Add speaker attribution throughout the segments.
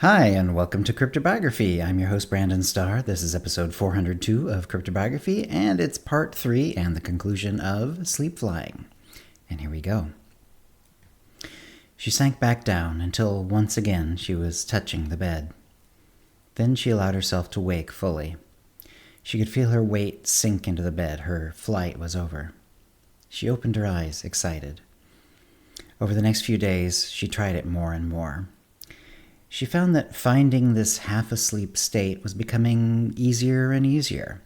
Speaker 1: Hi, and welcome to CryptoBiography. I'm your host, Brandon Starr. This is episode 402 of CryptoBiography, and it's part 3 and the conclusion of Sleepflying. And here we go. She sank back down until once again she was touching the bed. Then she allowed herself to wake fully. She could feel her weight sink into the bed. Her flight was over. She opened her eyes, excited. Over the next few days, she tried it more and more. She found that finding this half-asleep state was becoming easier and easier.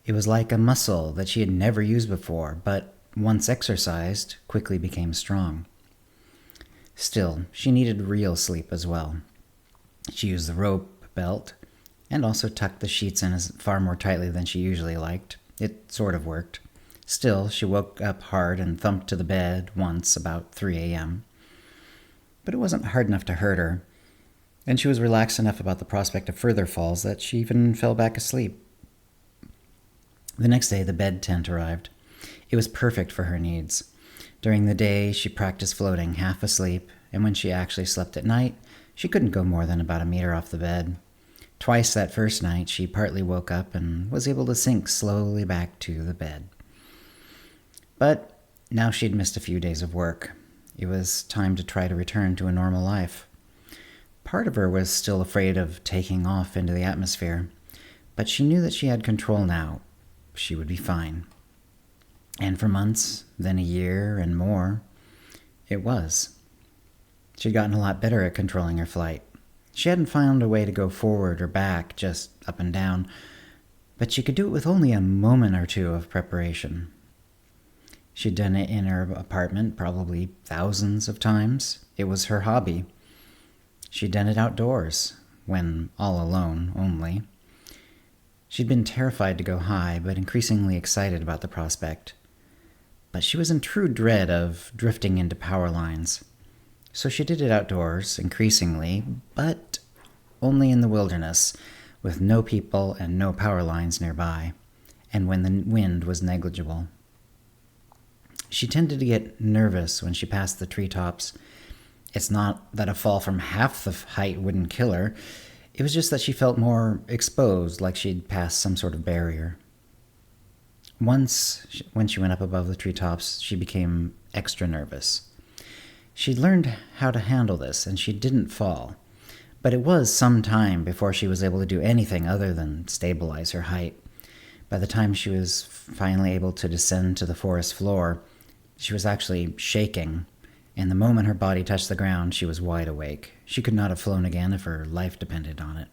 Speaker 1: It was like a muscle that she had never used before, but once exercised, quickly became strong. Still, she needed real sleep as well. She used the rope belt and also tucked the sheets in far more tightly than she usually liked. It sort of worked. Still, she woke up hard and thumped to the bed once about 3 a.m. But it wasn't hard enough to hurt her. And she was relaxed enough about the prospect of further falls that she even fell back asleep. The next day, the bed tent arrived. It was perfect for her needs. During the day, she practiced floating half asleep, and when she actually slept at night, she couldn't go more than about a meter off the bed. Twice that first night, she partly woke up and was able to sink slowly back to the bed. But now she'd missed a few days of work. It was time to try to return to a normal life. Part of her was still afraid of taking off into the atmosphere, but she knew that she had control now. She would be fine. And for months, then a year and more, it was. She'd gotten a lot better at controlling her flight. She hadn't found a way to go forward or back, just up and down, but she could do it with only a moment or two of preparation. She'd done it in her apartment probably thousands of times. It was her hobby. She'd done it outdoors, when all alone only. She'd been terrified to go high, but increasingly excited about the prospect. But she was in true dread of drifting into power lines. So she did it outdoors, increasingly, but only in the wilderness, with no people and no power lines nearby, and when the wind was negligible. She tended to get nervous when she passed the treetops. It's not that a fall from half the height wouldn't kill her. It was just that she felt more exposed, like she'd passed some sort of barrier. Once, when she went up above the treetops, she became extra nervous. She'd learned how to handle this, and she didn't fall. But it was some time before she was able to do anything other than stabilize her height. By the time she was finally able to descend to the forest floor, she was actually shaking. And the moment her body touched the ground, she was wide awake. She could not have flown again if her life depended on it.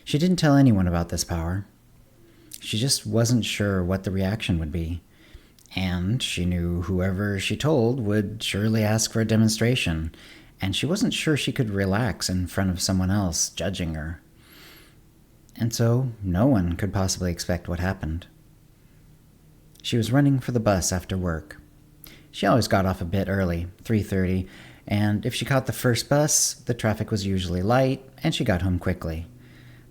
Speaker 1: She didn't tell anyone about this power. She just wasn't sure what the reaction would be. And she knew whoever she told would surely ask for a demonstration. And she wasn't sure she could relax in front of someone else judging her. And so no one could possibly expect what happened. She was running for the bus after work. She always got off a bit early, 3:30, and if she caught the first bus, the traffic was usually light, and she got home quickly.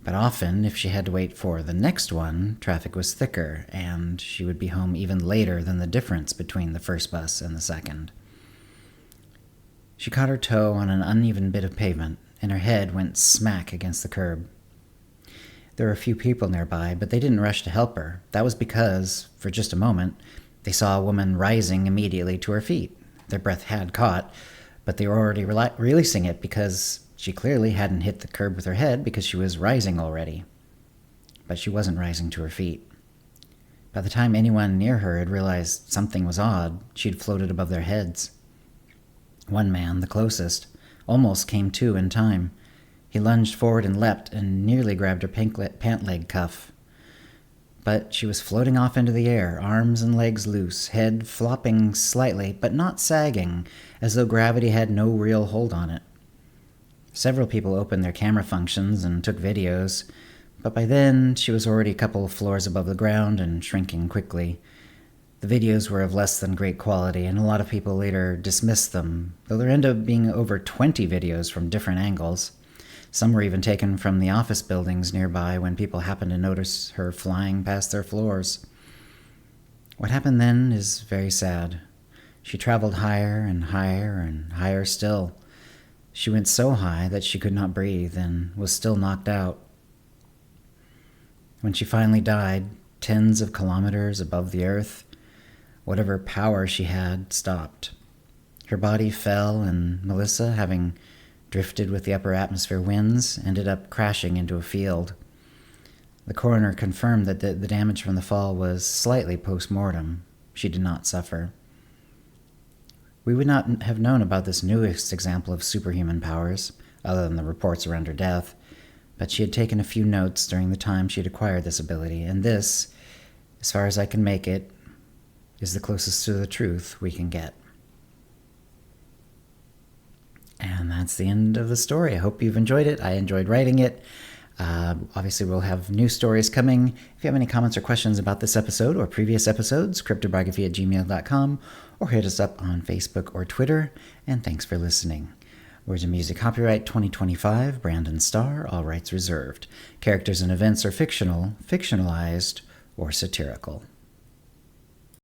Speaker 1: But often, if she had to wait for the next one, traffic was thicker, and she would be home even later than the difference between the first bus and the second. She caught her toe on an uneven bit of pavement, and her head went smack against the curb. There were a few people nearby, but they didn't rush to help her. That was because, for just a moment, they saw a woman rising immediately to her feet. Their breath had caught, but they were already releasing it because she clearly hadn't hit the curb with her head because she was rising already. But she wasn't rising to her feet. By the time anyone near her had realized something was odd, she'd floated above their heads. One man, the closest, almost came to in time. He lunged forward and leapt and nearly grabbed her pant leg cuff. But she was floating off into the air, arms and legs loose, head flopping slightly, but not sagging, as though gravity had no real hold on it. Several people opened their camera functions and took videos, but by then she was already a couple of floors above the ground and shrinking quickly. The videos were of less than great quality, and a lot of people later dismissed them, though there ended up being over 20 videos from different angles. Some were even taken from the office buildings nearby when people happened to notice her flying past their floors. What happened then is very sad. She traveled higher and higher and higher still. She went so high that she could not breathe and was still knocked out. When she finally died, tens of kilometers above the earth, whatever power she had stopped. Her body fell, and Melissa, having drifted with the upper atmosphere winds, ended up crashing into a field. The coroner confirmed that the damage from the fall was slightly post-mortem. She did not suffer. We would not have known about this newest example of superhuman powers, other than the reports around her death, but she had taken a few notes during the time she had acquired this ability, and this, as far as I can make it, is the closest to the truth we can get. And that's the end of the story. I hope you've enjoyed it. I enjoyed writing it. Obviously, we'll have new stories coming. If you have any comments or questions about this episode or previous episodes, cryptobiography@gmail.com, or hit us up on Facebook or Twitter. And thanks for listening. Words and music copyright 2025, Brandon Starr, all rights reserved. Characters and events are fictional, fictionalized, or satirical.